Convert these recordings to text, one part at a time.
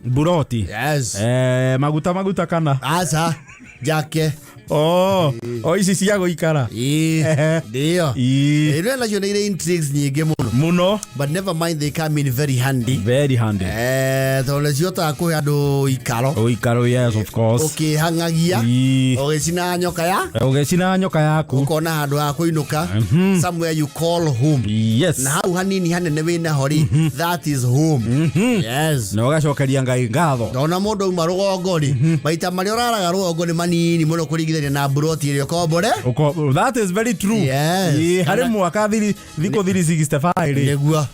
Buroti. Yes. Maguta kana. Asa. Jake. Isi siago ikara. Dio. Ilo yone intrigues nyingi muno. But never mind, they come in very handy. Tole siota ko yado ikaro. Ikaro, yes, of course. Okay, hangagia. Ogecina nyoka yaku. Ukona hado ako inuka. Somewhere you call home. Yes. Na hau hanini hanene wina hori. That is home. Yes. Na ugacokeria ngai ngatho. Dona mundu marugongori. Maita mari oraraga rugongori manini muno kurigithania na buroti ile kombore. That is very true. Yes. Hari mwaka thiko 365 ri. Negua.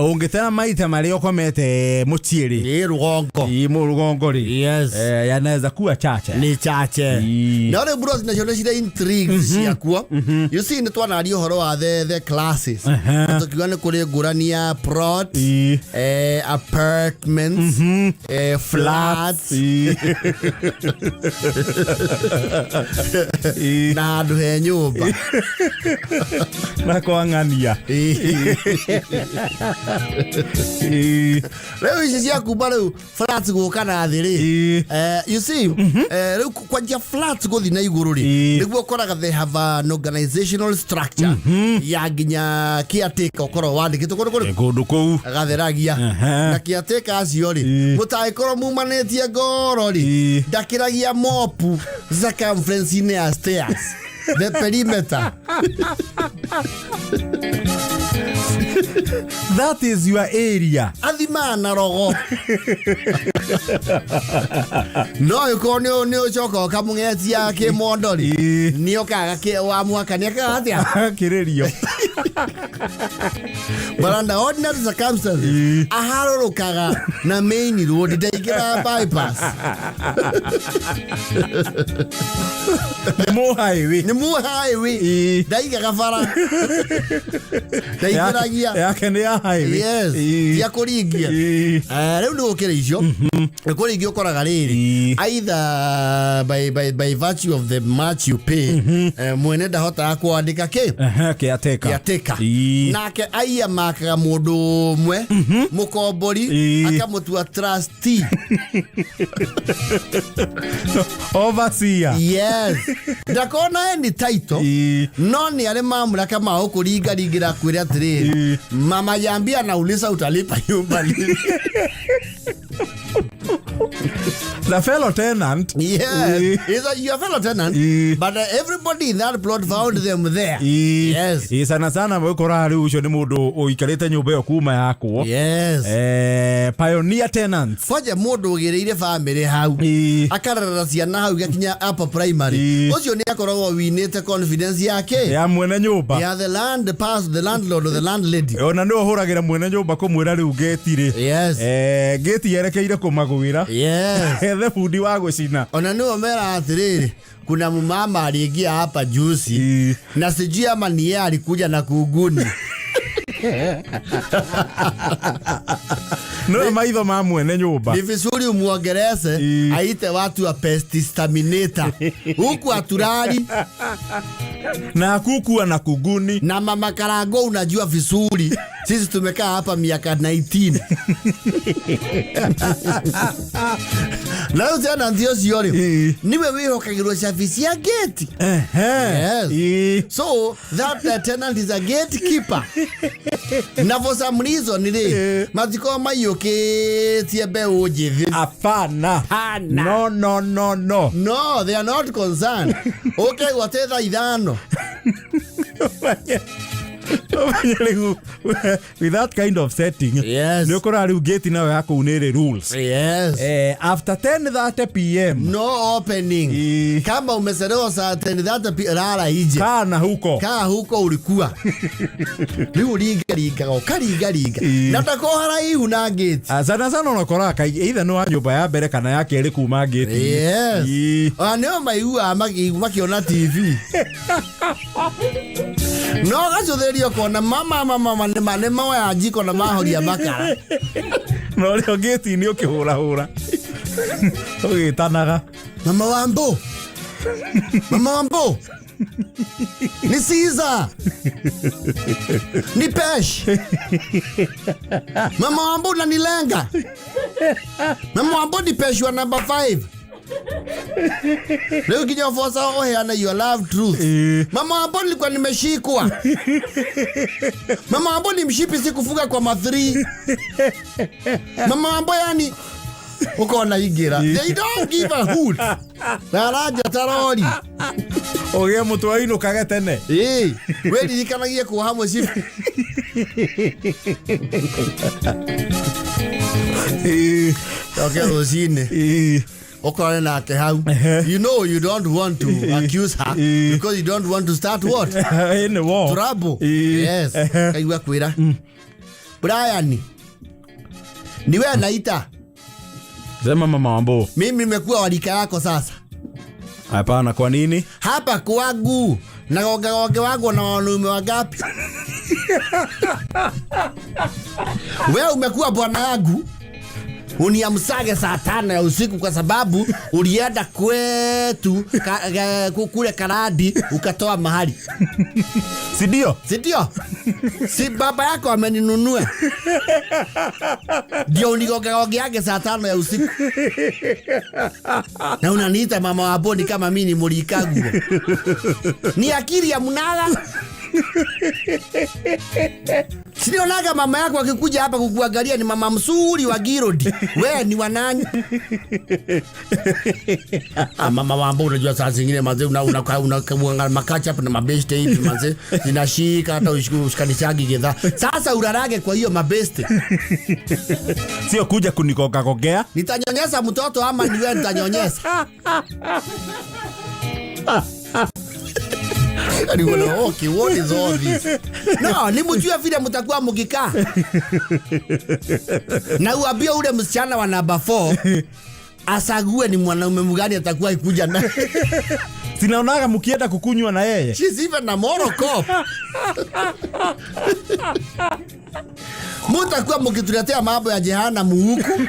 Ungitena maita mari okomete muchieri. Rugongo ri. Yes. Yanaweza kuwa chache. Ni chache. Na ole buroti na jone shida intrigues ciakwa. You see ni twana ari horo wa the classes. Tukiwana kuri ngurania plot, apartments, flats. Na andu he nyumba. Na kuangania. Leo ici cia kumba riu flats guka na thiri. You see, riu kwanja flats guthi na iguru ri. Niguo koraga they have an organizational structure. Ya ginya caretaker ukoro wandikitwo kundu kou gatheragia. Na caretaker acio ri mutaikoro mumanetie ngoro ri. Ndakiragia mopu circumference in the stairs. The perimeter. That is your area. Adhima na rogo. No yuko ni ochoko kamungetia ke mondori. Ni okaga ke wa mwaka ni akatia. Kirerio. But under ordinary circumstances, aharurukaga na main road ndaikira bypass. Ni mu highway. Ndaigaga bara. Ndaikiragia. Yake ni ya highway. Yes. Ya kuringia. Leo ndo kire icio. Kuringia ukoraga riri. Either by virtue of the much you pay, mwene ndahota kuandika ke. Caretaker. Nake aiya makaga mundu mwe mukombori akamutua trustee. Overseer. Yes. Ndakona any title. No ni ale mamla kama ukuringa ringira kwira atiri. Mama yambia nauliza utalipa nyumba lini. The fellow tenant. Yes. Is your fellow tenant. But everybody in that plot found them there. Yes. Sana mwekora hari ucio ni mundu uikarite nyumba yo kuma yako. Yes. Pioneer tenants. Kwaje mundu ugireire family hau. Akarara ciana hau gakinya upper primary. Ucio ni akoragwo winite confidence yake. Ya mwene nyumba. Ya the land pass the landlord or the landlady. Ona no huragira mwene nyumba kumwira riu gate ri. Yes. Gate yerekeire kumagwira. Yes. The fundi wa gucina. Ona no mera atiriri. Kuna mama aliingia hapa juzi na sijui ama ni yeye alikuja na kuguni. No maitho ma mwene nyumba. Ni vizuri umuongereze aite watu wa pest exterminator. Huku aturari na kuku na kuguni na mama Karago unajua vizuri. Sisi tumekaa hapa miaka 19. Leo tena ndio siori. Niwe wewe kagirwa service ya gate. Yes. So that tenant is a gatekeeper. Na for some reason ile maziko mayoke tiebe ojivi. Apana. No, they are not concerned. Okay, whatever idano. With that kind of setting, yes. Nokora riu gate nawe yako unere rules. Yes. After 10:30 p.m. no opening. Kama umeserewa saa 10:30 p.m. rara ije. Kaa huko ulikuwa. Riu riga ukariga. Natako haraihu na gate. Sana unakora either no nyumba ya mbere kana ya keri kuma gate. Yes. Aneo maiua makiona TV. No gacutherio kona mama ne mawe ajiko na mahoria makara. No leo gate ni ukihura. Ogitanaga. Mama Wambo. Ni Caesar. Ni Pesh. Mama Wambo na nilenga. Mama Wambo ni Pesh wa number 5. Leo kijana fosa ana your love truth. Mama Wambo nilikuwa nimeshikwa. Mama Wambo ni mshipi sikufunga kwa ma3. Mama Wambo yani uko na igira. They don't give a hoot. Naraja tarori. Oge mutu aino kagetene. We dirikanagie kwa hamwe shipi. Okay, Rosine. Okay, na ke how. You know you don't want to accuse her because you don't want to start what? In the war. Trouble. Yes. Kaiwa kwira. Brian. Niwe anaita. Sema Mama Wambo. Mimi nimekuwa walika yako sasa. Hapana, kwa nini? Hapa kwangu. Na wage wangu na wanaume wangapi? Wewe umekuwa bwana yangu. Uniamsage saa 5 ya usiku kwa sababu ulienda kwetu kule Karadi ukatoa mahali. Sidio? Si baba yako ameninunua. Ndio unigogea saa 5 ya usiku. Na unaniita Mama Wambo ni kama mimi ni mulikagu. Ni akili ya mnala. Sinionaga mama yako akikuja hapa kukuangalia ni mama msuri wa Girodi. Wewe ni wanani? Mama Wambo unajua saa zingine manze una makacha hapa na mabeste hivi manze zinashika hata ushikanishaji gedha. Sasa urarage kwa hiyo mabeste. Sio kuja kunikogea. Nitanyonyesha mtoto ama ni wewe nitanyonyesha? Okay, what is all this? No, ni mjua vile mtakuwa mkikaa. Na uambie ule msichana wa number 4 asague ni mwanaume mgani atakuwa ikuja na. Sinaonaga mkienda kukunywa na yeye. She's even a moral cop. Mtakuwa mkituletea mambo ya jehanamu huku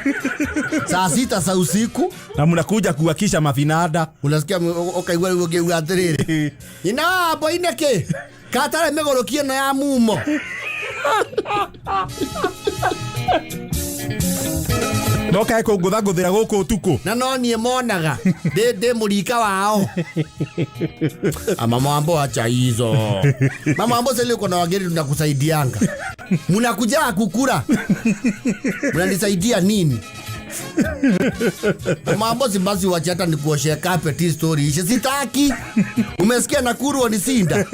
saa 6 za usiku na mnakuja kuhakisha mafinada. Unasikia okaigwa uge atiriri. Ina boineke. Katare megorokie na ya mumo. Noka eko guthira guku utuku. Na no nie monaga. De mulika wao. Mama Wambo acha hizo. Mama Wambo sasa uko na wageni tunakusaidianga. Mnakuja kukura. Mnanisaidia nini? Mama Wambo basi wacha hata nikuoshe carpet story. Ishe sitaki. Umesikia Nakuru wanisinda.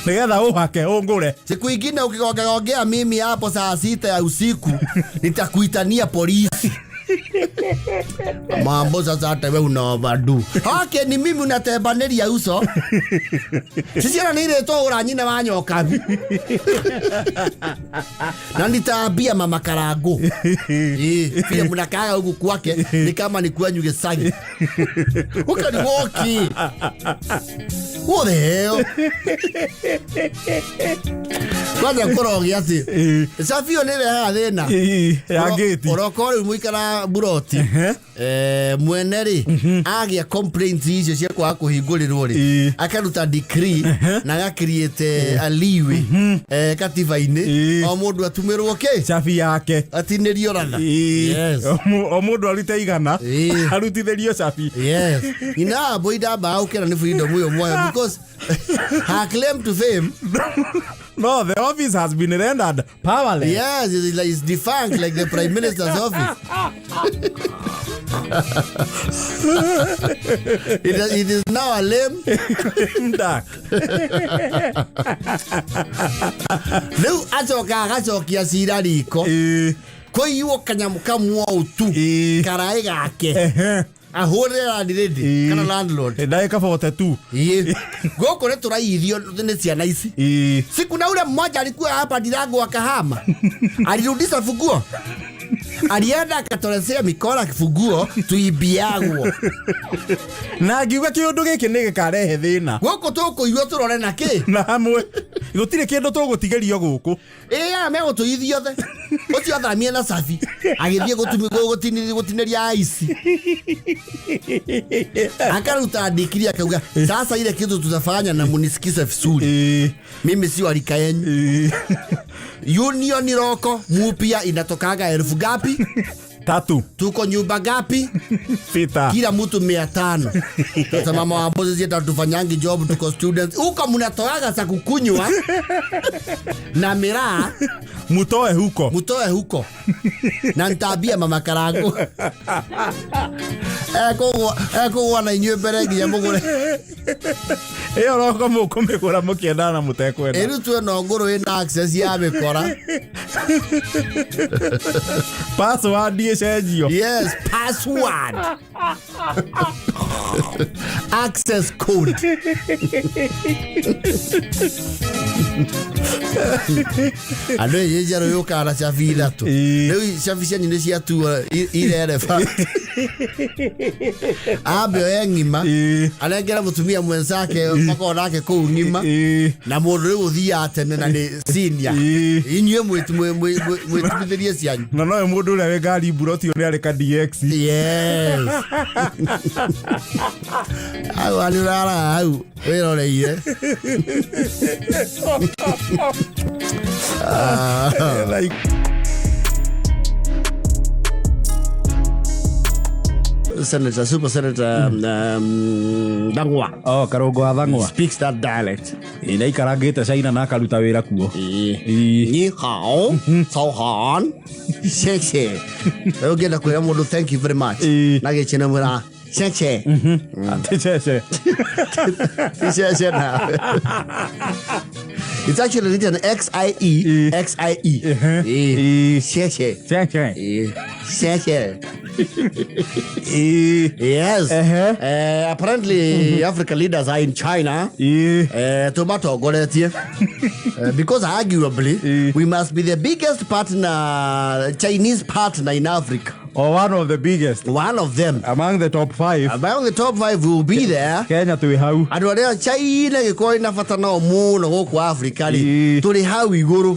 Nigetha uhake ungure. Siku ingine ukigogea mimi hapo saa 6 ya usiku nitakuitania polisi. Mama Wambo sasa hata wewe unaovadu. Okay, ni mimi unatebaneria uso. Sisi ana nile to uranyine wanyoka. Na nitaambia Mama Karago. Pia mnakaa huku kwake ni kama ni kwanyu Gesagi. Ukani woki. What the hell? Kwanza korogia ati. Safio nile hathina. Ya gate. Orokore muikara buroti. Mweneri agia complaints icio cia kwa kuhingurirwo ri. Akaruta decree na ga create aliwe katiba-ini o mundu atumirwo ke chafi yake atinirio ratha. Yes. O mundu arute igana arutithirio chafi. Yes. Ina boida ba ukera ni freedom uyo moyo because her claim to fame. No, the office has been rendered powerless. Yes, it's defunct like the Prime Minister's office. It is now a lame duck. Leo azokia sira riko. Kwa hiyo kanyamuka mwautu karai gake. Ahorera ndiredi kana landlord. Ndai ka 42. Goko turaithio ni ciana ici. Siku na ule mmoja alikuwa hapa Ndirango akahama. Alirudisha funguo. Alienda akatoresea mikora kifunguo tuibiagwo. Na ngiuga kiundu giki ni gikarehe thina. Goko tukuigua turore na ki? Na hamwe. Gutire kindu tugutigerio guku. Mego tuithio the. Ucio athamie na safi. Agithie gutiniria ici. Akaruta ndikiria akauga sasa ile kitu tutafanya na munisikize vizuri. Mimi si walika yenu. Union roko mupia inatokaga 1000 gapi? 3. Tuko nyumba gapi? Fita. Kila mtu 500. Sasa mama wa bosi zetu tufanyangi job tuko students. Huko mnatoaga za kukunywa na miraa mutoe huko. Na ntabia mama karangu. Eko wana inywe mbere nginya mugure. Iyo roko mukumigura mukiendana mutekwenda. Eri tu no nguru ina access ya mikora. Password yeshenjio. Yes, password. Access code. Ando yejaro yoka na chafida tu. Leo chafisha nyine cia tu ile elephant. Abio engima. Anengera mutumia mwenzake makona yake ko ngima. Na mundu uthia atene na ni senior. Inywe mwitumithiriye cianyu. Na no mundu ule we gari buroti uri ari ka DX. Yes. Au alurara au. Weroreire. Like Super Senator Dangwa. Oh, Karogo Dangwa speaks that dialect. Ile ikaragite China na karuta wira kuo. Ni hao, so han. Sheche. Ugenda kwira mundu thank you very much. Nage chena mura. Sheche. Sheche. Sheche na. It's actually written XIE. Sheche. Sheche. Yes. Apparently, African leaders are in China. Tomato goretie. Because arguably, we must be the biggest partner, Chinese partner in Africa. Or one of the biggest. One of them. Among the top 5. Among the top 5 will be there. Kenya to hau. Adu wale China giko inafatana omuno huko Africa ni tuli hau iguru.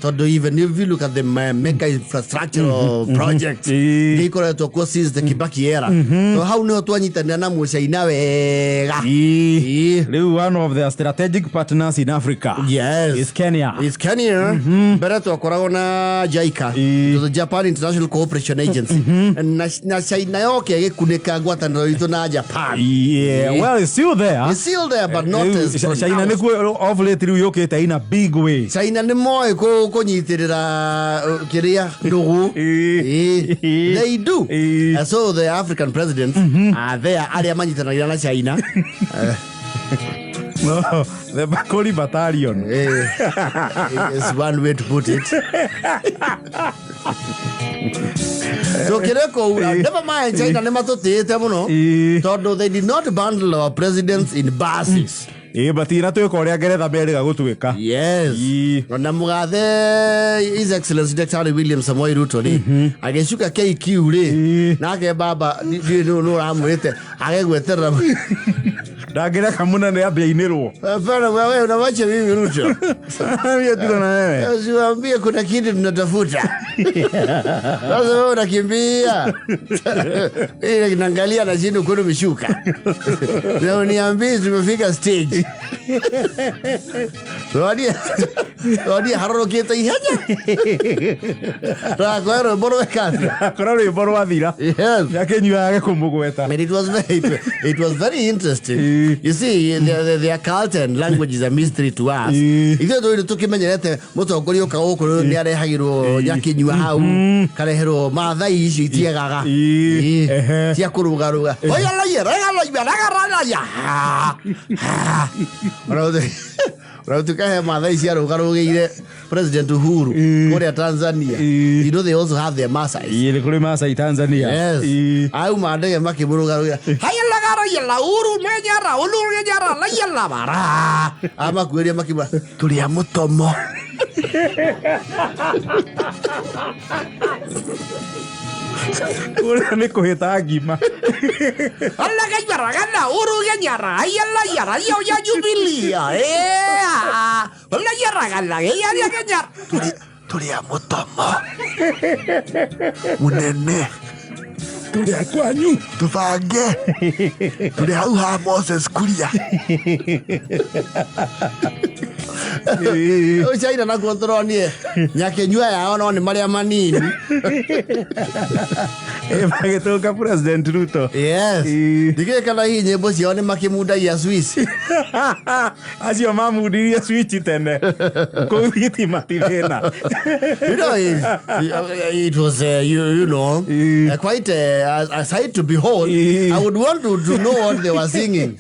Todo even if you look at the mega infrastructural project, giko le toko since the Kibaki era. So how no tuanyitana na China wega. One of the strategic partners in Africa. Yes. Is Kenya. Better to akoragona JICA, to the Japan International Cooperation Agency. Na China yoke kuneka ngwataniro itu na Japan. Well, it's still there. It's still there, but not as China ni of late yoke in a big way. China ni moe ko nyitirira kiria ndugu. They do. So the African presidents are there. Aria manyitanira na China. No, the Bakoli Battalion. It's one way to put it. So Kireko, never mind, China never thought they did not bundle our presidents in buses. But ina to korea geretha berega gutuika. Yes. Na mugathe His Excellency Dr. William Samoei Ruto ni ageshuka KQ ri na age baba no ramwete agegweterera Dagira kamuna ne abiainirwo. Hapana wewe unawacha mimi Ruto. Mimi tu na wewe. Usiwaambie kuna kitu tunatafuta. Sasa wewe unakimbia. Ile kinaangalia na chini uko umeshuka. Leo niambie tumefika stage. Wadi haroro kita ihanya. Rakwero boro wekati. Korori boro wathira. Yes. Yakenywa yake kumugweta. And it was very interesting. You see, the occult and language is a mystery to us. Ithe do tukimenyerete mutongori uka uku ni arehagirwo nyakinywa hau karehero mathai ici itiegaga. Cia kurugaruga. Oya la yera ya. Rautukahe mathai cia rugarugire President Uhuru Korea Tanzania. You know they also have their Masai. Ile kule Masai Tanzania. Yes. Au mandege makiburugaruga. Yalla uru menyara ulu menyara la yalla bara ama kwere makiba tuli amutomo Ura nĩ kũhĩta ngima. Alaga yaragana uruga nyara ayala yara yo ya jubilia ola yaragana ya nyara turi a mũtomo mũnene Tũrĩ a kwanyu. tũbange tũrĩ hau ha Moses Kuria China na kuotoronnie nyakenyua yao no nĩ marĩa manini. Magĩtũnga President Ruto. Yes. Ndigĩĩ kana hihi nyĩmbo ciao nĩ makĩmundagia Swiss. Acio mamundirie switch tene. Kũu thitima ti thĩna. You know, it was, you know, quite a sight to behold. I would want to know what they were singing.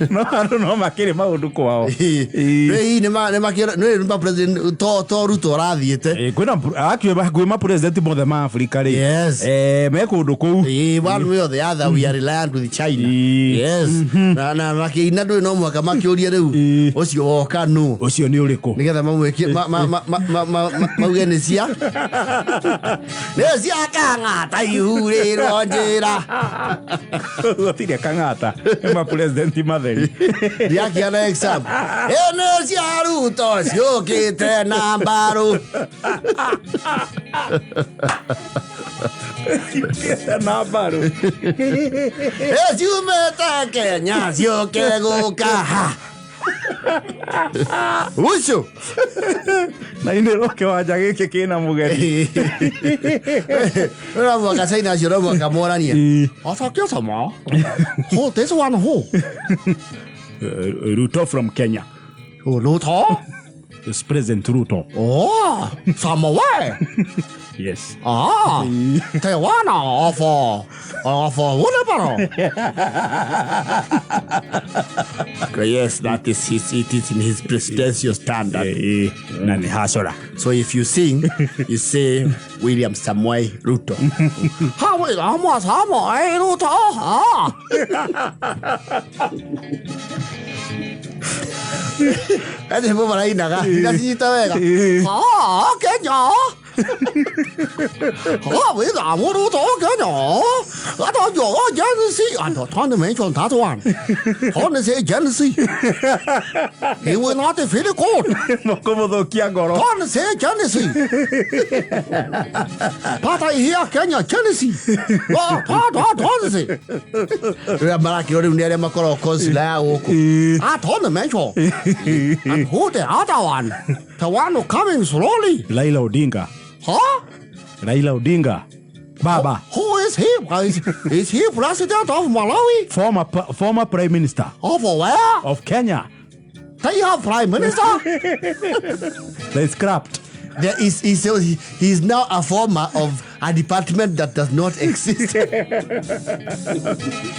No andũ no makĩrĩ maũndũ kwao. Hihi nĩ president to Ruto arathiĩte. Kwĩna president mothe ma Africa rĩ. Yes. Me kũndũ kũu. One way or the other we are reliant with China. Yes. Na makĩina ndũĩ no mwaka makĩũrie rĩu ũcio woka nũ. Ũcio nĩ ũrĩkũ? Nĩgetha mamwĩkie mauge nĩ cia kang'ata ihurĩrwo njĩra. Gũtirĩ kang'ata. Ma president matheri. Ndiakĩona exam. Nĩ cia Ruto ciũkĩte na mbarũ. Na mbarũ. Ciumĩte Kenya ciũke gũka. Ucio. Na inĩ roke wanja gĩkĩ kĩna mũgeni. Mwaka China acio mwaka morania. Atokio sama. Who this one who? Ruto from Kenya. Ruto? It's President Ruto. Oh, somewhere. Yes. Taiwan of whatever. Yes, that is it is in his presidential standard. Nani hasora. So if you sing, you say William Samoei Ruto. Ruto. Ede mo marainaga. Inasita wega. Kenya. Với là mua đồ tổ cái nhỏ ở đó nhỏ Genesis anh đó thằng này mấy chọn thả toan thằng này sẽ Genesis hiểu với nó thì phải được con Một cô một đồ kia gọi thằng này sẽ Genesis ba thầy here Kenya Genesis thằng gì rồi mà kiểu điều này mà có consular ô thằng này mấy chọn anh hút để ở Taiwan Taiwan coming slowly Raila Odinga. Huh? Raila Odinga. Baba. Who is he? Is he president of Malawi? Former prime minister. Of where? Of Kenya. They have prime minister? They scrapped. He's now a former of a department that does not exist.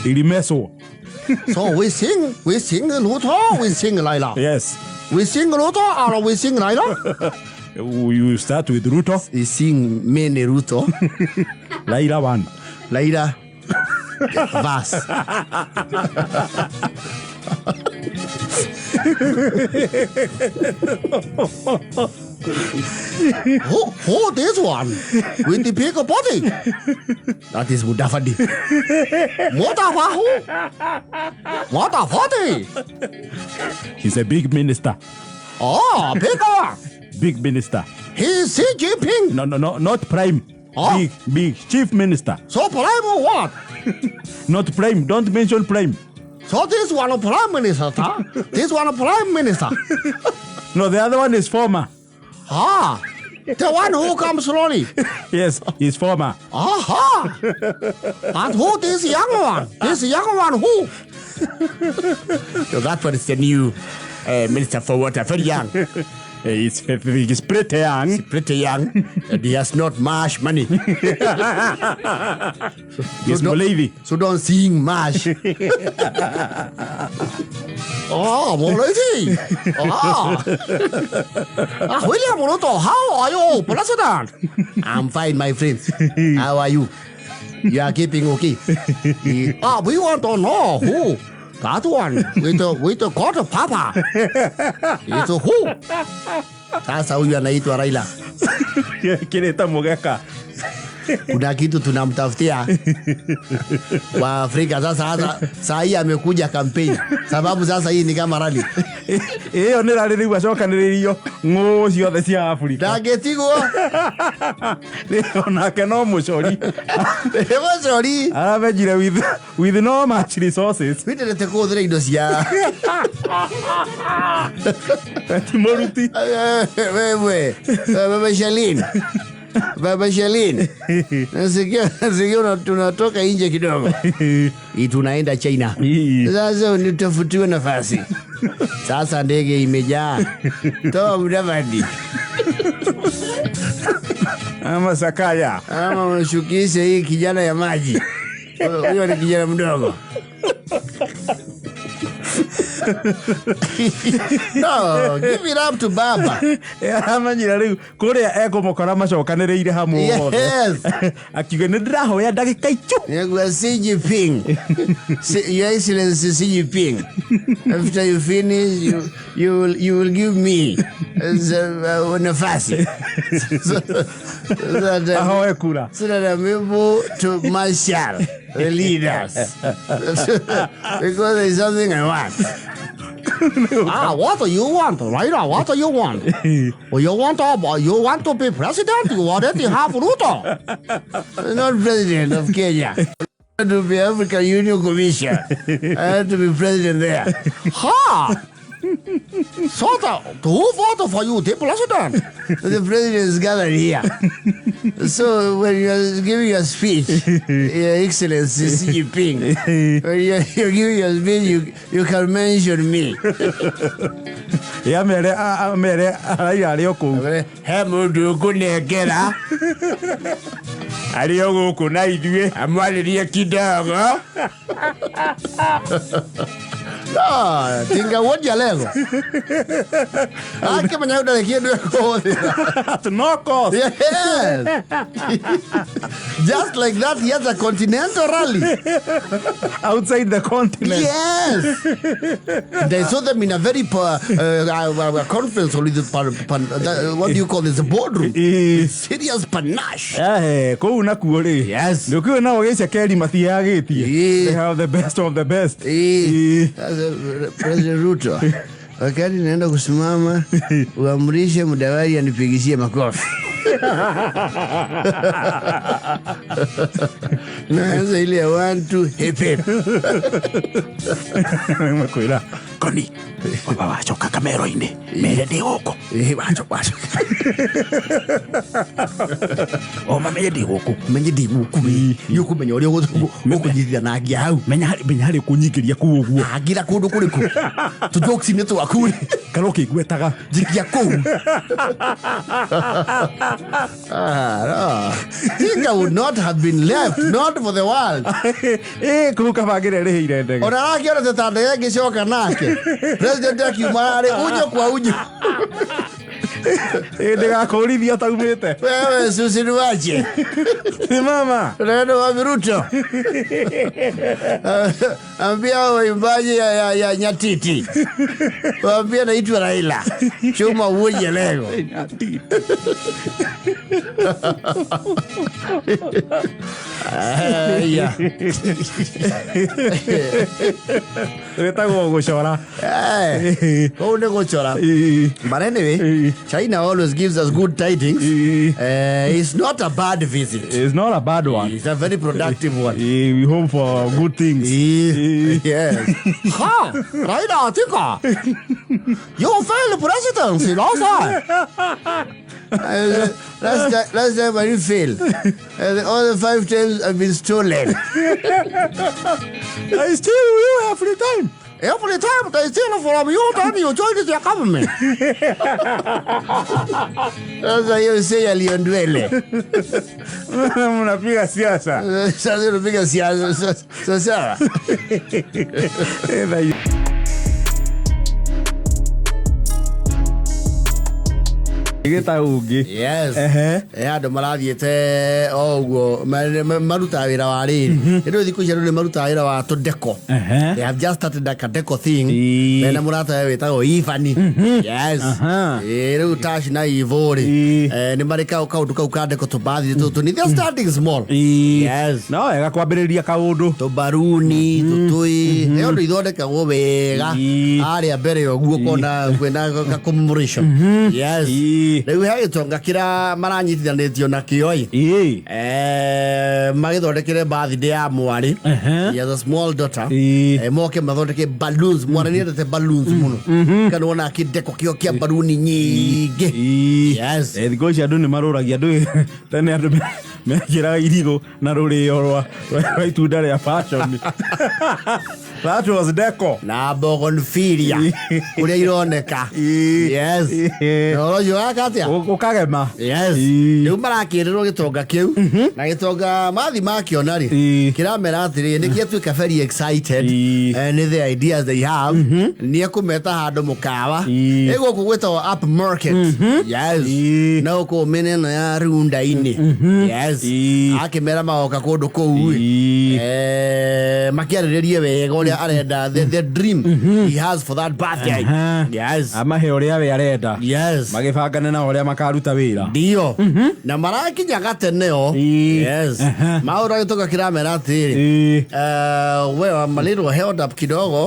Ilimeso. So we sing Ruto, we sing Raila. Yes. We sing Ruto or we sing Raila? You start with Ruto. We sing many Ruto. Raila one. Raila. Vas. Who this one? With the big body? That is Mudafadi. Mudafadi. He's a big minister. Oh, bigger. Big minister. He's Xi Jinping. No, not prime. Oh. Big chief minister. So prime or what? Not prime. Don't mention prime. So this one a prime minister, huh? This one a prime minister. No, the other one is former. The one who comes slowly. Yes, he's former. Aha! And who this young one? This young one who? So that one is the new minister for water. Very young. He's pretty young. He's pretty young. And he has not much money. He's Malawi. So don't sing much. Oh, Malawi. William Ruto, how are you, President? I'm fine, my friends. How are you? You are keeping okay? We want to know who That one with the quarter papa. It's a who? Sasa huyu anaitwa Raila. Kireta Mugeka. Kuna kitu tunamtafutia kwa Afrika sasa hii amekuja campaign sababu sasa hii ni kama rally. Iyo ni rally rigwa cokaniririo ngo ciothe cia Afrika. Ndagetigwo. Ona keno mucori. Mucori. Arabejire with no much resources. Witerete kuthira indo cia. Timoruti. Wewe Shalin. Baba Shalin. Nasikia tunatoka nje kidogo. Tunaenda China. Sasa nitafutiwa nafasi. Sasa ndege imejaa. Toa mdavadi. Ama Sakaya. Ama unashukisha hii kijana ya maji. Huyo ni kijana mdogo. No, give it up to Baba. Amanyira riu kuria ekumukora macokaniriire hamwe wothe. Yes. Akiuga ni ndirahoya ndagika ichu. Yegwa Xi Jinping. Your Excellency Xi Jinping. After you finish, you will give me nafasi. Ahoe kura. So that I'm able to marshal the leaders. Because there's something I want. What do you want, Raila? What do you want? Well, you want to be president? You already have Ruto. Not president of Kenya. To be African Union Commission. I have to be president there. Ha! So who voted for you, the president? The president is gathered here. So when you're giving your speech, Your Excellency Xi Jinping, when you're giving your speech, you can mention me. Ya mere Raila ari oku. He mundu kunengera. Ari oku na ithuĩ. Amwaririe kidogo. No, tinga woja lego. Ake manya udale kiendu eko. No cost. Yes. Just like that, he has a continental rally. Outside the continent. Yes. They saw them in a very conference or what do you call this? A boardroom. Serious panache. Kou na kuori. Yes. Ndukiwe na ogecia keri mathiagitie. They have the best of the best. President Ruto. Wakati naenda kusimama uamrishe mdawari anipigishie makofi. Naanza ile ya 1 2 hip hip. Makwira. Ngoni. Baba wachoka kamero-ini. Mere ndi guku. Wachoka. O mamenye ndi guku. Menye ndi guku. Yuku menye uri gukunyithia na ngia hau. Menya hari kunyikiria ku uguo. Agira kundu kuriku. Tu jokes ni tu akuri. Karoki gwetaga jikia ku. No. Tinga would not have been left, not for the world. Kuka bagire rihire ndege. Ona rakiona tetande yake shoka nake. President akiumare unyo kwa unyo. Ndega kurithia taumite. Wewe susini wache. Mama. Ndio wa Ruto. Ambia waimbaji ya nyatiti. Waambia naitwa Raila. Chuma uje leo. Yeah. Retagwo gucora. Go gucora. But anyway, China always gives us good tidings. It's not a bad visit. It's not a bad one. It's a very productive one. We hope for good things. Yes. Ha! Raila Odinga. You failed presidency last time. Last time I failed. All the 5 times have been stolen. I steal you every time. Every time they steal from you, then you join the government. Sasa hiyo si alionduele. Mnapiga siasa. Sasa unapiga siasa. Sasa. igita ungi yes andu marathiete oguo maruta wira wa riri ndio thiku cia ndio maruta wira wa tudeko they have just started like a deco thing mena murata wetagwo Ivani yes riu Tash na Ivori ni marika kaundu kau ka deko tubathi tutu ni they starting small yes no ega kwambiriria kaundu tubaruni tutui ndio ithondekagwo wega aria mbere oguo kona kwenda commemoration yes riu he gitonga kira maranyitithanitio na kioi magithondekire birthday ya mwari he has a small daughter moke mathondeke balloons mwari niendete balloons muno kana wona akideko kio kia balloon nyingi yes thigo cia andu ni maruragia andu tene andu mekira irigo na rurio rwa itunda ria fashion that was deco na bougainvillea kuria ironeka yes no yo akatia ukagema yes riu marakirirwo gitonga kiu na gitonga mathi makiona ri kiramera atiri nikiatuika very excited and the ideas they have ni akumeta handu mukawa ego kugwetwo up market yes no ko menena ya runda ini yes akimera maoka kundu kou makiariririe wega uria arenda the dream he has for that birthday yes amahe uria we arenda yes magibangane na uria makaruta wira ndio na marakinya gateneo yes maura gitoka kiramera atiri we a little held up kidogo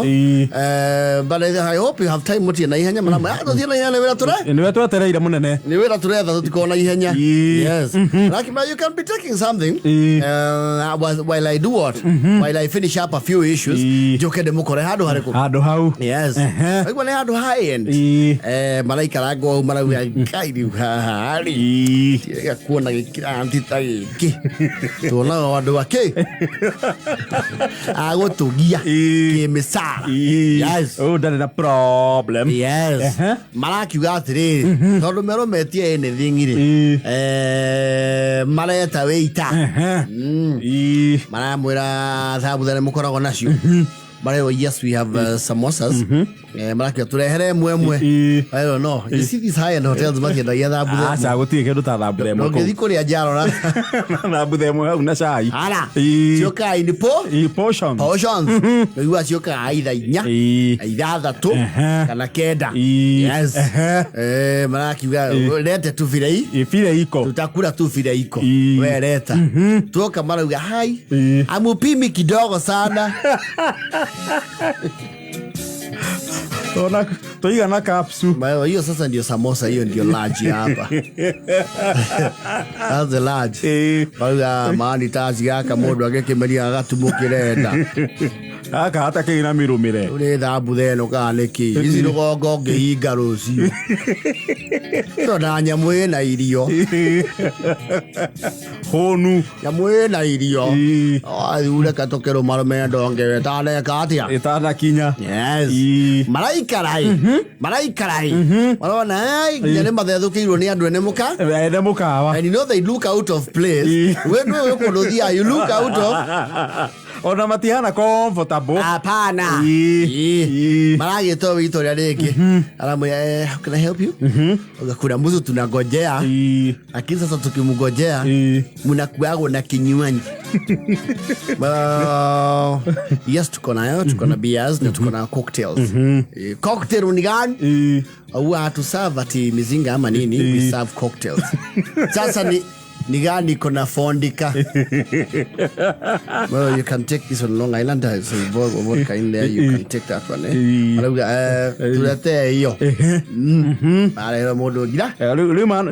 but I hope you have time muti na ihenya mana athia na ihenya wira ture ni wetu atereire munene ni wira turetha tutikona ihenya yes like you can be taking something while I do what while I finish up a few issues joke de mukore hadu hau yes like hadu high end malaika rago marawi kaidi hari ya kuona gikira antitagi tona wandu wake agotugia kimisara yes oh that is a problem yes marakiuga atiri tondu mero metie anything ri mareta weita maramwira thabu thane mukoragwo nacio But yes, we have samosas. Malaki turehere mwemwe. I don't know. You see these high-end hotels maki na yada abu. Ah, sa guti ke duta abu demo. Ngezi kuri ajaro na. Na abu demo una chai. Ala. Sioka ini po? Potions. Potions. Iwa sioka aida inya. Aida tu. Kana keda. Yes. Malaki lete tu filei. Filei iko. Tutakula tu filei iko. Wewe leta. Tuoka mara uga hai. Amupimi kidogo sana. Tona toiga na kapsu. Mayo hiyo sasa ndio samosa, hiyo ndio large hapa. That's the large. Bauga mani tazi yaka modo agekemeria gatumukirenda. Aka hata kina mirumire. Ule thabu theno kaniki. Ici rugongo ngihinga rucio. Tona nyamu ina irio. Honu. Nyamu ina irio. Ai ule katokero marume ndonge tane katia. Itana kinya. Yes. Malaika rai. Malaika rai. Marona ai nyane mathethukirwo ni andu ene muka. Ene mukawa. And you know they look out of place. When you go there you look out of ona matihana comfortable. Hapana. Maragi to Victoria reki. Alamu how can I help you? Kuna mtu tunangojea. Lakini sasa tukimngojea mnakuago na kinywaji. Yes tuko na beers na tuko na cocktails. Cocktail ni gani? Au atu serve ati mizinga ama nini? We serve cocktails. Sasa ni gani kona fondika? Well, you can take this on Long Island. There's a vodka in there. You can take that one. Tulete hiyo. Ara modo gira.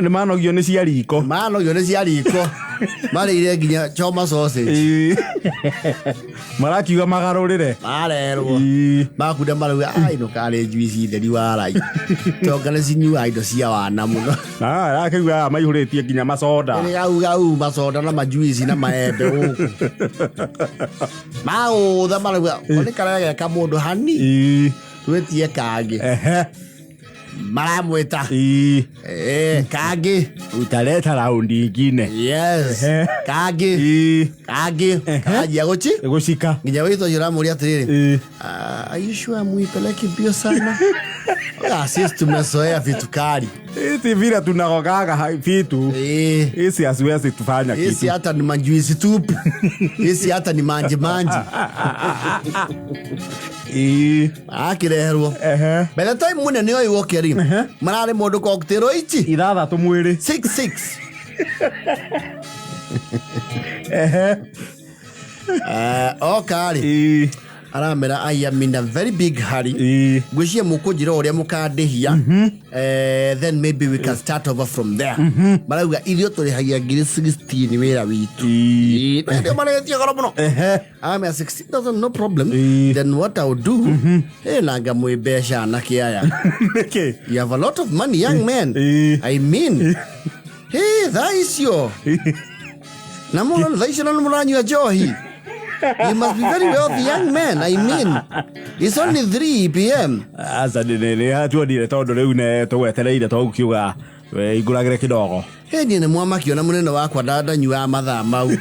Ni mano gyo ni cia riko. Mano gyo ni cia riko. Mari ile ginya choma sausage. Marakiuga magarurire. Marerwo. Makuda maruga ai no kale juice theri warai. Tongana cinyua indo cia wana muno. Akaigua maihuritie ginya masoda. Gau masoda na majuici na maembe huku. Mao da maruga. Oni karaga ka mundu hani. Twetie kage. Maramweta. Kage. Utaleta raundi ingine. Yes. Kage. Kage. Kaji agochi? Egoshika. Nginya wito yura muri atiriri. Are you sure muipeleke bio sana? Sisi tumezoea vitu kali. Hizi vile tunagogaga vitu. Hizi asiwezi tufanya kitu. Hizi hata ni majuisi tupu. Hizi hata ni manji. Akireherwo. By the time mune niyo iwokeri. Marare mundu koktero ichi. Ithatha tumwiri. 6. Okari. Aramera I am in a very big hurry. Gwishia mukujira uria mukandihia. Then maybe we can start over from there. Marauga irio turi hagia ngiri 16 wira witu. Ndio mara tia goro muno. I'm at 16,000 no problem. Then what I would do, nanga mwibesha na kiaya. You have a lot of money, young man. I mean, hey, that is your. Namuno that is your namuranyu johi. You must be very wealthy, young man. I mean, it's only 3 p.m. Asa nene hatuonire tondu riu ne tugwetereire twagukiuga iguragire kidogo. Ni mwamaki ona munene wakwa ndanyua mathaa mau.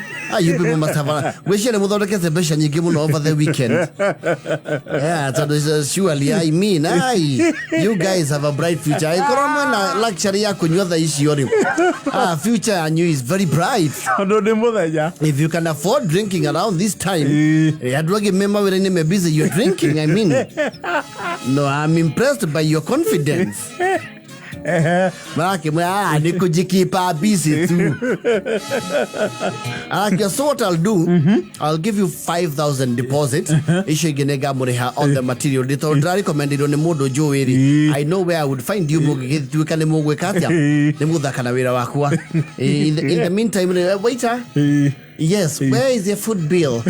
You people must have wishing muthondekete mbeca nyingi muno over the weekend. Yeah, so surely I mean, you guys have a bright future. Ikoromwe na luxury ya kunywa tha icio ri. Future yanyu is very bright. Ndo muthenya. If you can afford drinking around this time, adwage member were ni busy you're drinking. I mean, no, I'm impressed by your confidence. Marake mwa ni kujikipa busy too. So what I'll do, I'll give you 5,000 deposit. Ishigenega mureha on the material. Dito recommended on the modo joeri. I know where I would find you. You can mugwe katia. Nemuda kana wira wakwa. In the meantime, waiter. Yes, where is your food bill?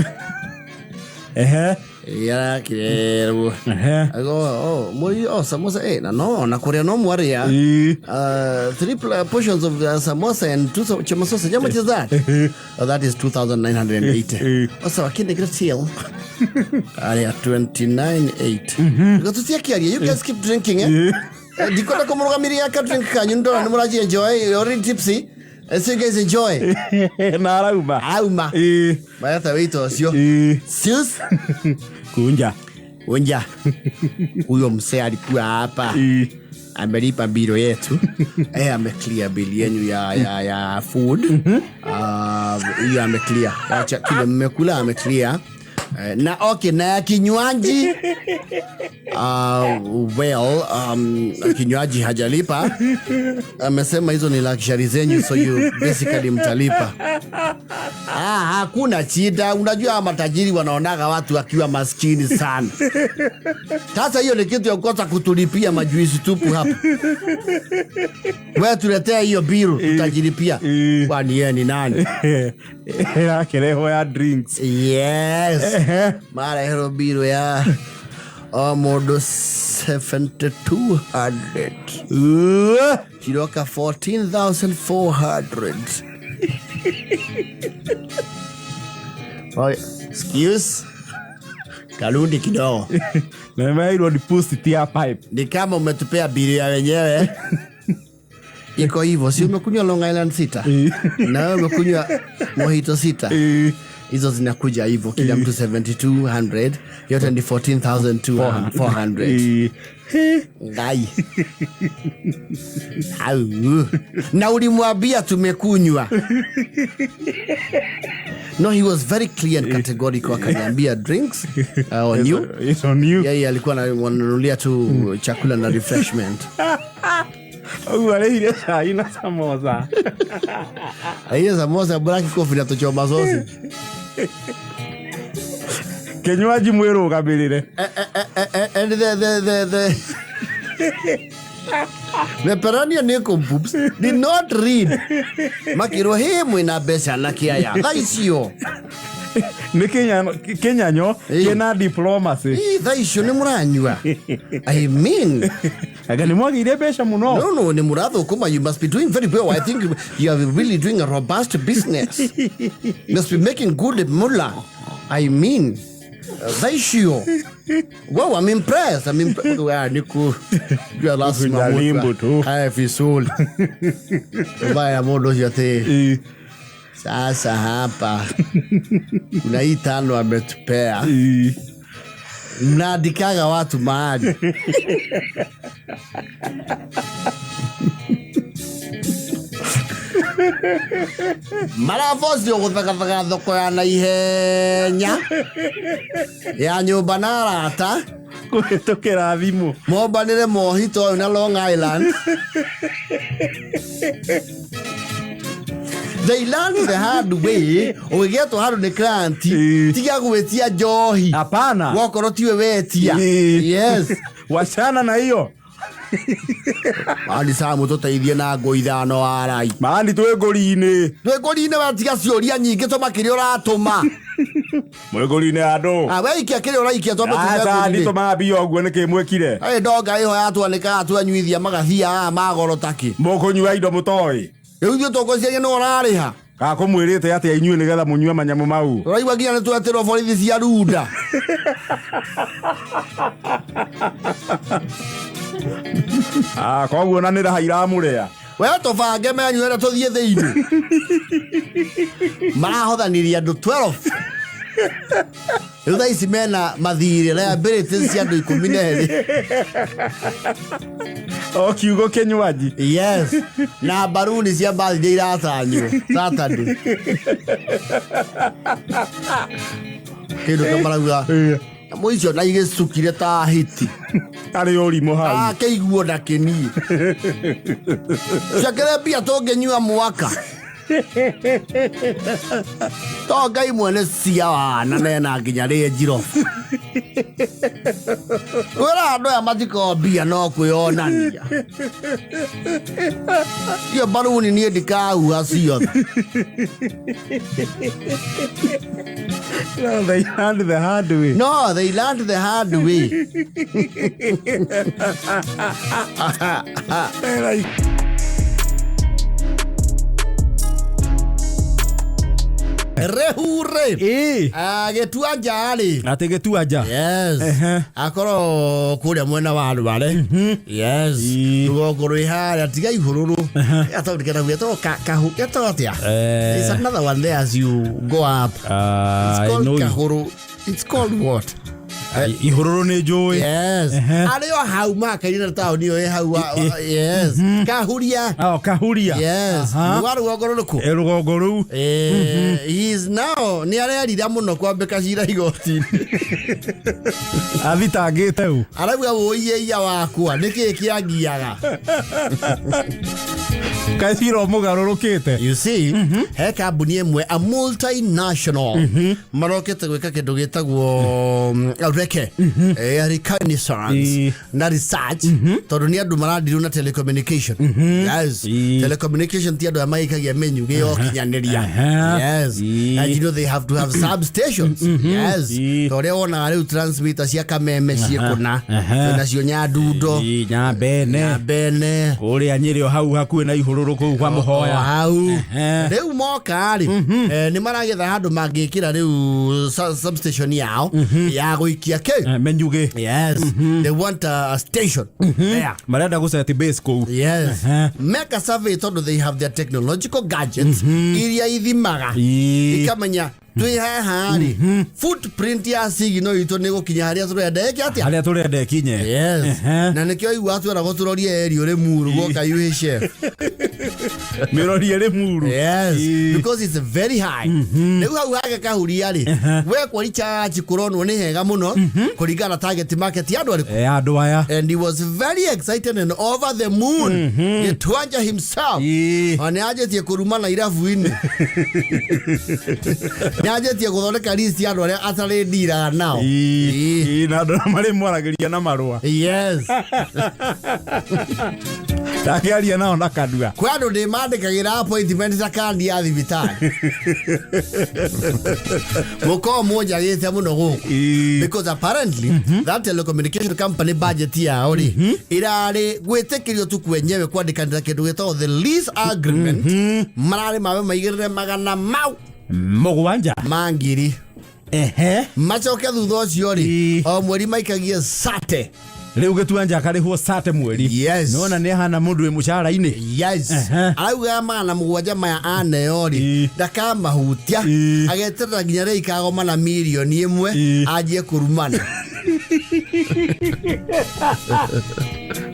Yeah, kirero. I go, samosa. No, na korea no mwaria. 3 portions of samosa and 2 chamasosa. How much is that? That is 2,980. Also, I can't get a seal. Area 29.8. Go to see you guys keep drinking, eh? Dikota komuruga miria drink kanyu ndo namuraji enjoy. You're already tipsy. So you guys enjoy. Na arauma. Auma. Bayata wito sio. Sis. Kunja. Huyo msee alikuwa hapa. Amelipa biro yetu. Ameclear bill yenu ya food. Hiyo ameclear. Acha kile mmekula ameclear. Na okay, na kinywaji kinywaji hajalipa. Amesema hizo ni luxury zenyu, so you basically mtalipa. Hakuna shida. Unajua matajiri wanaonaga watu wakiwa maskini sana. Sasa hiyo ni kitu ya kukosa kutulipia majuisi tupu hapa. Wewe tuletea hiyo bill tutajilipia. Kwani yeye ni nani? Kireho ya drinks. Yes. Mara hero bill ya modo 7,200. Chiroka 14,400. Oh, excuse. Kalundi kidogo. Na mimi deposit ya pipe. Ni kama umetupea bili ya wenyewe. Iko hivyo, si umekunywa Long Island 6? Na wewe umekunywa Mojito 6. Hizo zinakuja hivyo kila mtu 7,200, yote ni 14,400. Ngai. Na ulimwambia tumekunywa. No, he was very clear and categorical. Akaniambia drinks on you. It's on you. Yeah, alikuwa ananunulia tu chakula na refreshment. Ile chai na samosa. Hiyo samosa black coffee na tochoma sosi. Kinywaji mwero ukabilire. And the Perania Nico boobs did not read. Makiro hemu ina besa na kiaya. Thaisio. Ni Kenyanyo kena diplomacy. Thaisio ni muranyua. I mean. Agani mwagi ile besha muno. No, ni muradho kuma. You must be doing very well. I think you are really doing a robust business. You must be making good mullah. I mean. Thaisio. Wow, I'm impressed. Niku. You are last limbo tu. Have soul. Baya modo yote. Sasa hapa. Kuna hii 5 ametupea. mnaandikaga watu mahali. Marafosi oguthagathaga thoko ya naihenya ya nyumba na arata kuhitukira thimu mombanire mohito na Long Island. They learn the hard way. Ugeto hard ni client tiga gwetia njohi. Hapana. Wokoro tiwe wetia. Yes. Wachana na hiyo. Mani saa mutoteithie na ngo ithano arai. Mani twegorine. Twegorine batiga cioria nyingi toma kiri uratuma. Mwegorine ando. We ikia kiri uraikia toma twegorine. Asa nditoma bio guo niki mwekire. Ndoga iho yatwanika atwanyuithia magathia magoro taki. Mukonyua indo mutoi. Riu thio tokocia no urariha. Kako mwirite ati inyue nigetha munyue manyamu mau. Raigua nginya ni twetero borithi cia runda. Koguo na nira hairamurea. We tobange menyu era tuthie thiini. Marahothaniria andu 12. Riu ici mena mathiri liabilities cia andu 12. O kiugo kenywaji. Yes. Na baruni cia birthday iratanyo Saturday. Kindu kamarauga Moicio na igicukire ta hiti. Ari urimo hau. Keiguo na kini. Ciakere bia tungenyua mwaka. To Ngai mwene cia wana nena nginya ri njiro. Wera andu aya matiko bia no kwionania. Iyo baruni ni ndikau acio. No, they learned the hard way. No, they learned the hard way. Rehure. Getua jali. Ate getua ja. Yes. Akoro kuria mwena waru wale. Yes. Tugokoro ihari atiga ihururu. Ato dikena vieto kahu yato atia. There's another one there as you go up. It's called kahuru. It's called what? Ihururu ni joy. Yes. Alio hau maka ina tao niyo hau. Yes. Kahuria. Oh, kahuria. Yes. Waru gogoro ku. Erugogoro. He is now ni arerira muno kwambika cira igoti. Athitangite u. Arauga woiye iya wakwa niki kiangiaga. Kaisiro mugarurukite. You see, he kambuni emwe a multinational marokete gwika kindu gitagwo reke reconnaissance na research tondu ni andu maradiru na telecommunication. Yes. Telecommunication ti andu amaikagia menyu gio kinyaniria. Yes. And you know they have to have substations. Yes. Tore ona riu transmitter cia kameme ciekuna na cio nyadundo nyabene uri anyiri hau hakuwe na ihururu ku kwa muhoya hau riu moka ri ni maragetha handu mangikira riu substation yao ya guikia ke menyuge. Yes. They want a station there. Marenda guset base ku. Yes. Make a survey tondu they have their technological gadgets iria ithimaga ikamenya twi hahari footprint ya signal ito ni gukinya haria turenda eki haria turenda ekinye. Yes. Na nikio igwa twera guturoria erio ri muru goka you chef miroria ri muru. Yes. Because it's very high. Riu hau hage kahuria ri we kwa recharge kuronwo ni hega muno kuringana target market ya andu aya. And he was very excited and over the moon. Getwanja himself. Ani ajetie kuruma na irafu-ini. Nyajetie guthondeka list ya andu aria atari ndira nao. Na andu mari mwaragiria na marua. Yes. Takiaria nao na kadua. Kwa andu ni mandikagira appointment za kandi ya thibitari. Muko moja gite muno guku. Because apparently that telecommunication company budget ya ori irari gwitikirio tu kwenyewe kwandikana kindu gitagwo the lease agreement. Marari mawe maigirire magana mau mugwanja mangiri macoke thutha ucio ri o mweri maikagie sate riu gituanja karihwo sate mweri. Yes. Nona ni hana mundu we mucara-ini. Yes. Auga mana mugwanja maya aneo ri ndakamahutia ageterera nginya ri ikagoma na milioni imwe ajie kurumana.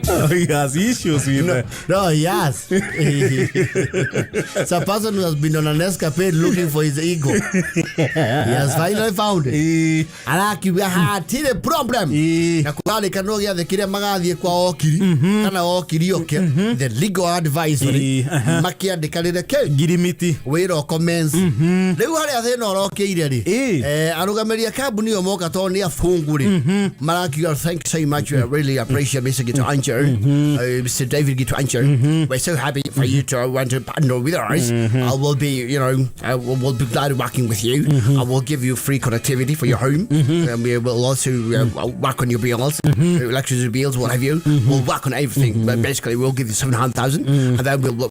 Oh, he has issues with that. No, he has. It's a person who has been on an escapade looking for his ego. He has finally found it. Anakiwa hatire problem. Na kwali kanogia the kire magathie kwa okiri kana okiri oke the legal advisory makia dekalire ke girimiti wiro comments riu hari athina orokeire ri arugameria kambuni yo moka to ni afunguri marakiwa thanks so much, I really appreciate Mr. Gwitetera, Mr. David Gwitetera. We're so happy for you to want to partner with us. I will be, I will be glad working with you. I will give you free connectivity for your home. And we will also work on your bills, electricity bills, what have you. We'll work on everything. But basically, we'll give you 700,000, and then we'll,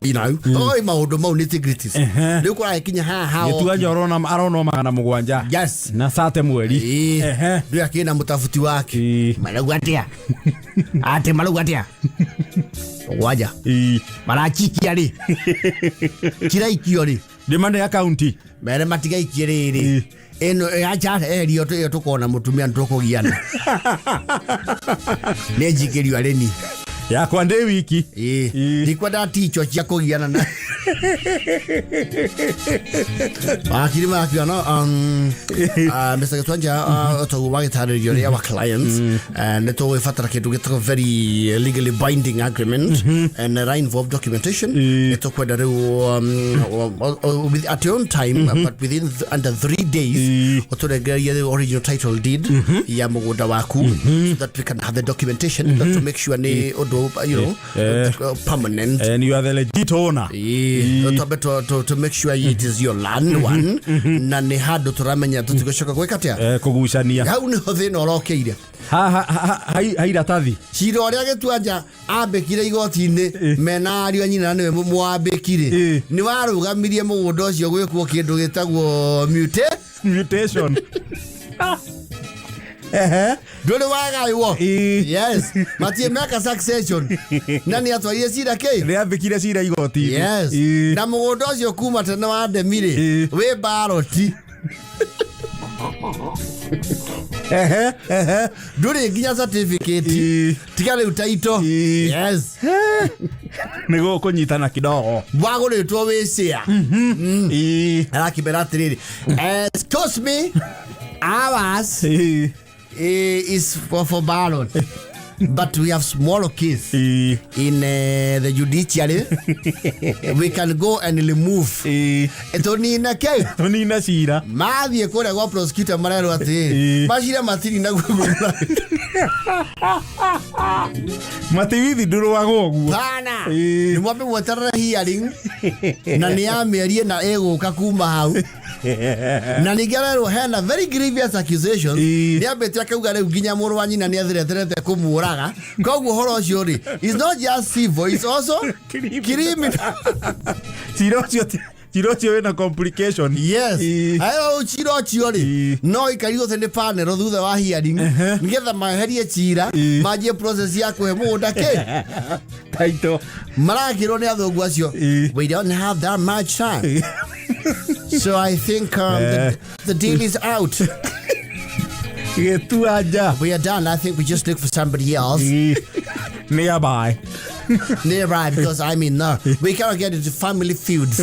nitty-gritties. Look what I can how. Yes. Na sate mweli. Ndio akina mtafuti wake. Malugwatia. Ate malugwatia. Waja. Marachiki ali. Kira ikiori. Demande ya county. Mere matiga ikiriri. Eno acha eri yo tukona mutumia ntukugiana. Nejikiri aleni. Ya kwande wiki. Nikwenda ticho cia kugiana na. Akirima akiona Mr. Gwitetera to wagitaririo our clients and to we fatara kindu gitako very legally binding agreement and involved documentation to kwenda at your own time but within under 3 days to the original title deed ya mugunda waku so that we can have the documentation to make sure ni permanent and you are the legit owner to make sure it is your land one na ni hado turamenya tutigoshoka gwekatia kugucania hau ni hothina orokeire haira tathi ciro ria gitwanja ambekire igoti-ini mena ario nyina niwe mwambekire ni warugamirie mugunda ucio gwikwo kindu gitagwo mutation Dole waga iwo. Yes. Matie meka succession. Nani atwarie cira ke? Ria bikire cira igoti. Yes. Na mugunda ucio kuma tena wa ndemire. We baroti. Dole nginya certificate. Tigale utaito. Yes. Nego kunyitana kidogo. Wago le to we cia. Arakiberatiri. Excuse me. Ours is for ballot. But we have smaller kids in the judiciary. We can go and remove. Etonina ke? Tonina shira. Mavi ekora go prosecutor marero ati. Mashira matiri na gugula. Mativithi nduru wagogu. Bana. Ni mwape mwatara hearing. Na ni amerie na ego kakuma hau. Na nigerero hena very grievous accusations. Ni abetia kauga reu ginya muru wanyi na ni athireterete kumuraga. Koguo horo ucio ri is not just civil, it's also criminal. Chirochi we na complication. Yes. Ayo chirochi ori. No ikarigo thende panel thutha wa hearing. Nigetha maherie chira, majie process ya kuhe mugunda ke. Taito. Marakiro ni athungu acio. We don't have that much time. So I think the deal is out. We are done. I think we just look for somebody else. Nearby. Nearby, because I mean, no, we cannot get into family feuds.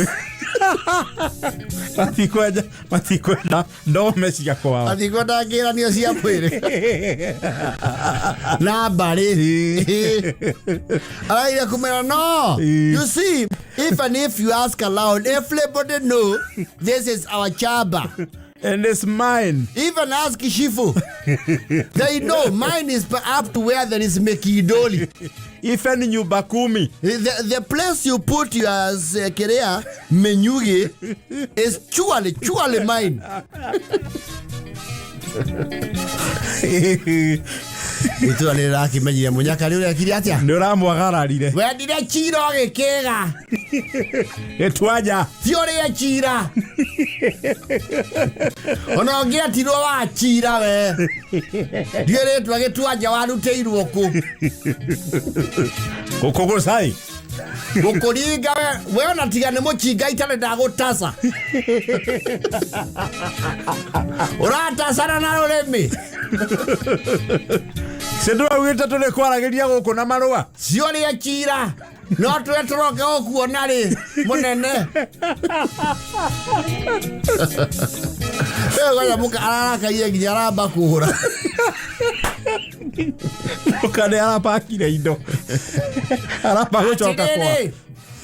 Matikwenda don't mess ya kwa. Matikwenda gira ni cia pwere. Na bari. Aira kumera no. You see, if you ask aloud, everybody know this is our chaba. And it's mine. Even ask Shifu. They know mine is up to where there is Mekidoli. Even you Bakumi. The place you put your career menyuge is chuale mine. Itu alira kimenyia munyaka riu akiri atia ndura mwagararire we ndire chiro gikega etwaja tiore ya chira ono ngia tiro wa chira we dire twa gitwaja waruteirwo ku kokoko sai Gukuringa we ona tiga ni muchinga itare ndagutasa. Uratasana na rurimi. Sendu awita tule kwaragiria guku na marua. Ciori ya kira. No twetroke okuona ri munene. Goya muka araka yengi aramba kuhura. Mukane arapakire indo. Arapa gucoka kwa.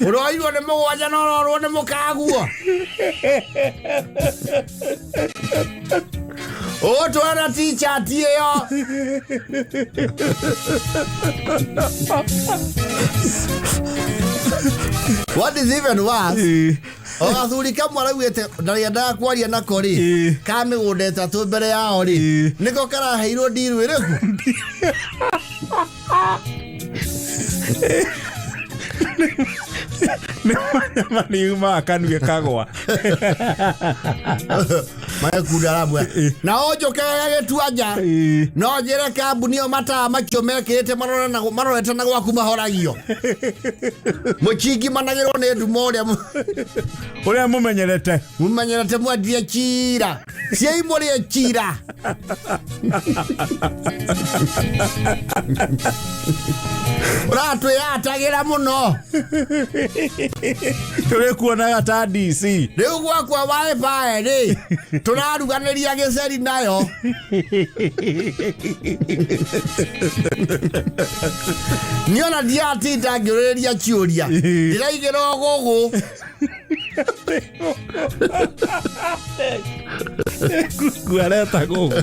Uroirwo ni mugwanja no rorwo ni mukaguo. O twana teacher tiyo. What is even worse? Ogathuri kamwe araugite ndarienda kwaria nako ri kame gundeta tu mbere yao ri niko karaheirwo ndiru iriku. Maniuma akanue kagwa. Maya kudarabwa. Na ojo kaya getuaja. No jere kambuni o mata makio mekete marorete na gwaku mahoragio. Muchingi managiro ne ndumoria. Uria mumenyerete mwadie chira. Cia imori e chira. Rato ya tagira muno. Tule kuona ta DC. Riu gwakwa wifi ri. Turaruganiria giceri nayo. Niona diati tangiriria ciuria. Ndiraigero gugu. Kuareta gugu.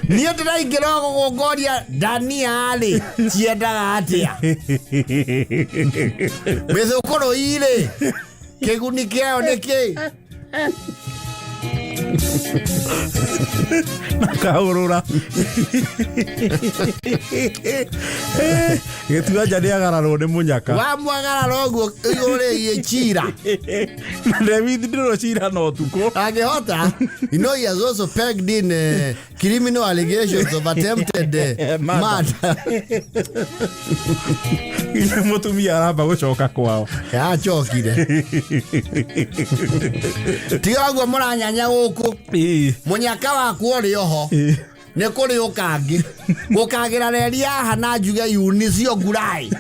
Niyo ndiraigero gugu ngoria Daniali ciendaga atia. Mithukuru ire. Kiguni kiao niki. Nakaurura. Getuaja ni agararwo ni munyaka. Wa mwagararo guo igore ye chira. David ndiro chira no tuko. Agehota. You know he has also pegged in criminal allegations of attempted murder. Ile mutumia aramba gucoka kwao. Ya chokire. Tiago muranyanya guku. Munyaka waku uri oho. Nä kå rä å kangä gå kagä ra reri haha na njuge yuni cio ngurai.